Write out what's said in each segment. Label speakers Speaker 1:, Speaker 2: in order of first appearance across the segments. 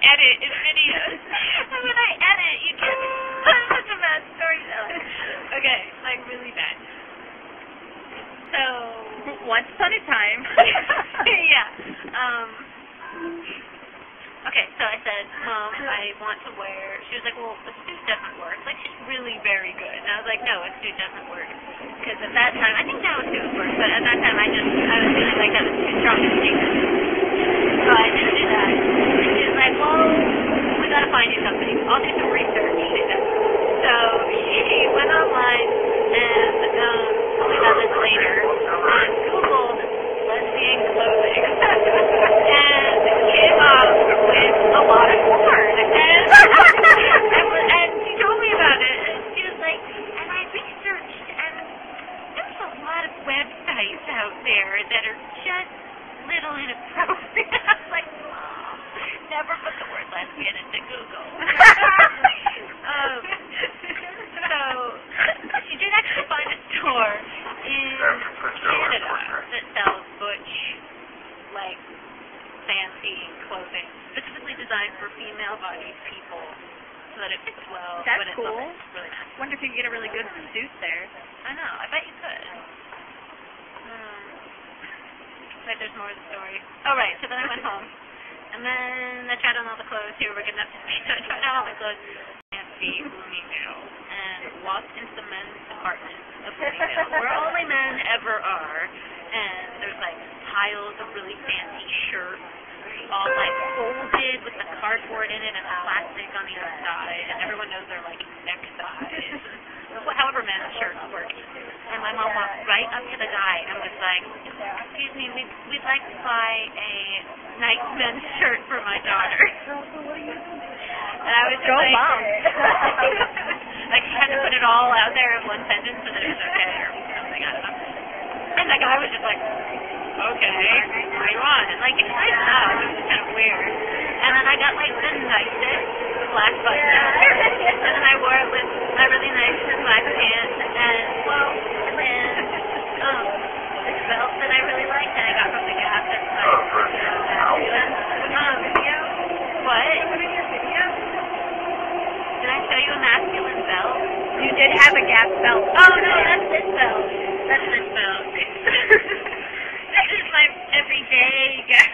Speaker 1: edit in videos. And when I edit, you get such a bad storyteller. Okay, like really bad. So
Speaker 2: once upon a time.
Speaker 1: yeah. Okay, so I said, Mom, I want to wear. She was like, well, a suit doesn't work. Like, she's really very good. And I was like, no, a suit doesn't work. Because at that time, I think now a suit would work, but at that time I was feeling like that was too strong a statement. So I didn't do that. And she was like, well, we gotta find you something. I'll do some research, she said. So she went online and told me about this later and Googled lesbian clothing and came up with a lot of porn. And she told me about it and she was like, and I researched and there's a lot of websites out there that are just little inappropriate. I was like, Mom, never put the word lesbian into Google. So she did actually find a store in Canada that sells butch, like, fancy clothing, specifically designed for female-bodied people, so that it fits well.
Speaker 2: That's
Speaker 1: but it
Speaker 2: cool.
Speaker 1: looks really nice.
Speaker 2: Wonder if you could get a really good suit there.
Speaker 1: I know. I bet you could. Wait, there's more of the story. Oh, right. So then I went home. And then I tried on all the clothes. Here, we're getting up to speed. So I tried on all the clothes. Fancy Bloomingdale. And walked into the men's department of Bloomingdale, where only men ever are. And there's, like, piles of really fancy shirts, all, like, folded with the cardboard in it and plastic on the outside. And everyone knows they're, like, neck size. However men's shirts work. And my mom walked right up to the guy and was like, excuse me, we'd like to buy a nice men's shirt for my daughter. And I was just
Speaker 2: Go
Speaker 1: like,
Speaker 2: Mom.
Speaker 1: like she had to put it all out there in one sentence so that it was okay or something, I don't know. And the guy was just like, okay, what do you want? And like, it's nice enough, it was kind of weird. And then I got like the nicest black button ever. And then I wore it with my really nice black pants and this belt that I really liked that I got from the Gap. That's like, what? Did I show you a masculine belt?
Speaker 2: You did have a Gap belt.
Speaker 1: Oh no, that's this belt. That's this belt. This is my everyday Gap.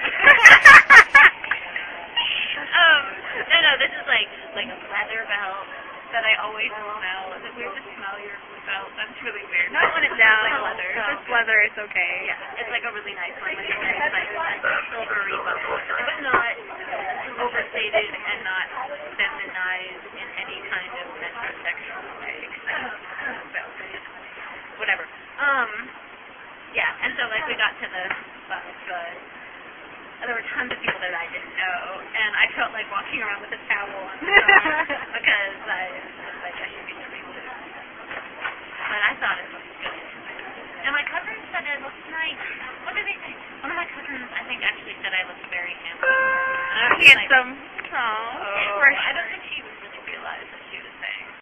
Speaker 1: No, this is like a leather belt that I always smell. Is it weird to smell your belt? That's really weird.
Speaker 2: Not when it's down.
Speaker 1: Like leather.
Speaker 2: If it's leather, it's okay.
Speaker 1: Yeah, it's like a really nice one. Like a nice, like silvery buckle, but not overstated and not feminized in any kind of metrosexual way. Whatever. Yeah, and so like we got to the there were tons of people that I didn't know, and I felt like walking around with a towel on my side because I was like, I should be doing this. But I thought it looked good. And my cousins said it looked nice. What did they say? One of my cousins, I think, actually said I looked very handsome.
Speaker 2: Handsome.
Speaker 1: Like, I don't think she even really realized what she was saying.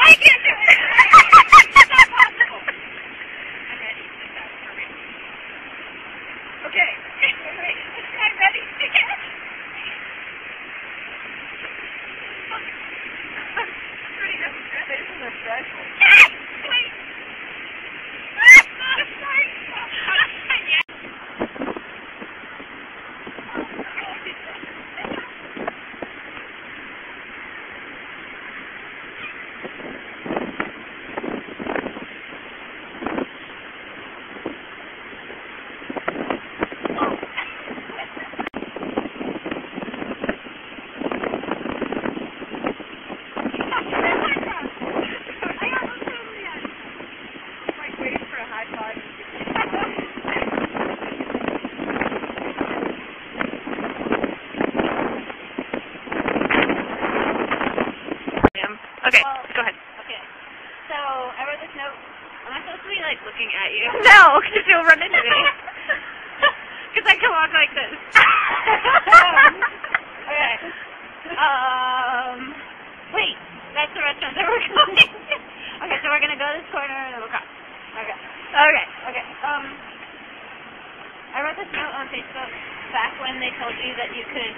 Speaker 1: I can't do it! It's not possible! I'm ready. Okay. I'm ready. Pretty good. This is a stressful. Wait! Sorry. Okay, go ahead. Okay. So I wrote this note. Am I supposed to be like looking at you?
Speaker 2: No, because you'll run into me.
Speaker 1: Because I can walk like this. Okay. Wait, that's the restaurant that we're going to. Okay, so we're gonna go this corner and then we'll cross. Okay.
Speaker 2: Okay.
Speaker 1: I wrote this note on Facebook back when they told you that you could.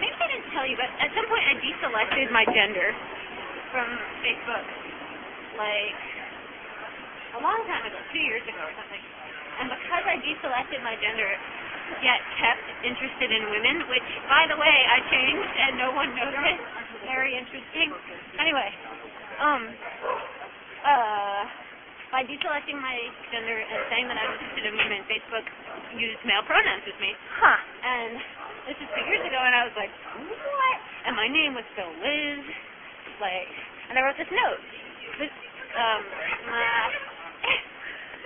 Speaker 1: Maybe they didn't tell you, but at some point I deselected my gender from Facebook, like a long time ago, 2 years ago or something. And because I deselected my gender, yet kept interested in women, which, by the way, I changed and no one noticed. Very interesting. Anyway, by deselecting my gender and saying that I was interested in women, Facebook used male pronouns with me.
Speaker 2: Huh.
Speaker 1: And this is 2 years ago, and I was like, what? And my name was still Liz. Like, and I wrote this note.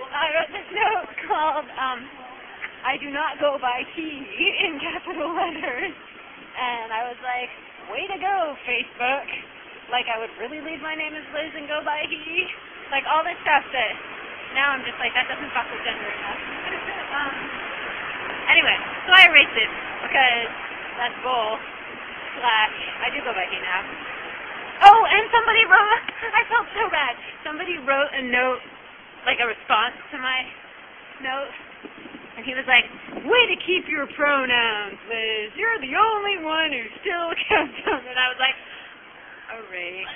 Speaker 1: I wrote this note called, I do not go by he in capital letters. And I was like, way to go, Facebook. Like, I would really leave my name as Liz and go by he. Like, all this stuff that now I'm just like, that doesn't fuck with gender enough. Anyway, so I erased it because that's bull. / I do go by he now. Oh, and somebody wrote, I felt so bad. Somebody wrote a note, like a response to my note. And he was like, way to keep your pronouns, Liz. You're the only one who still counts them. And I was like, erase.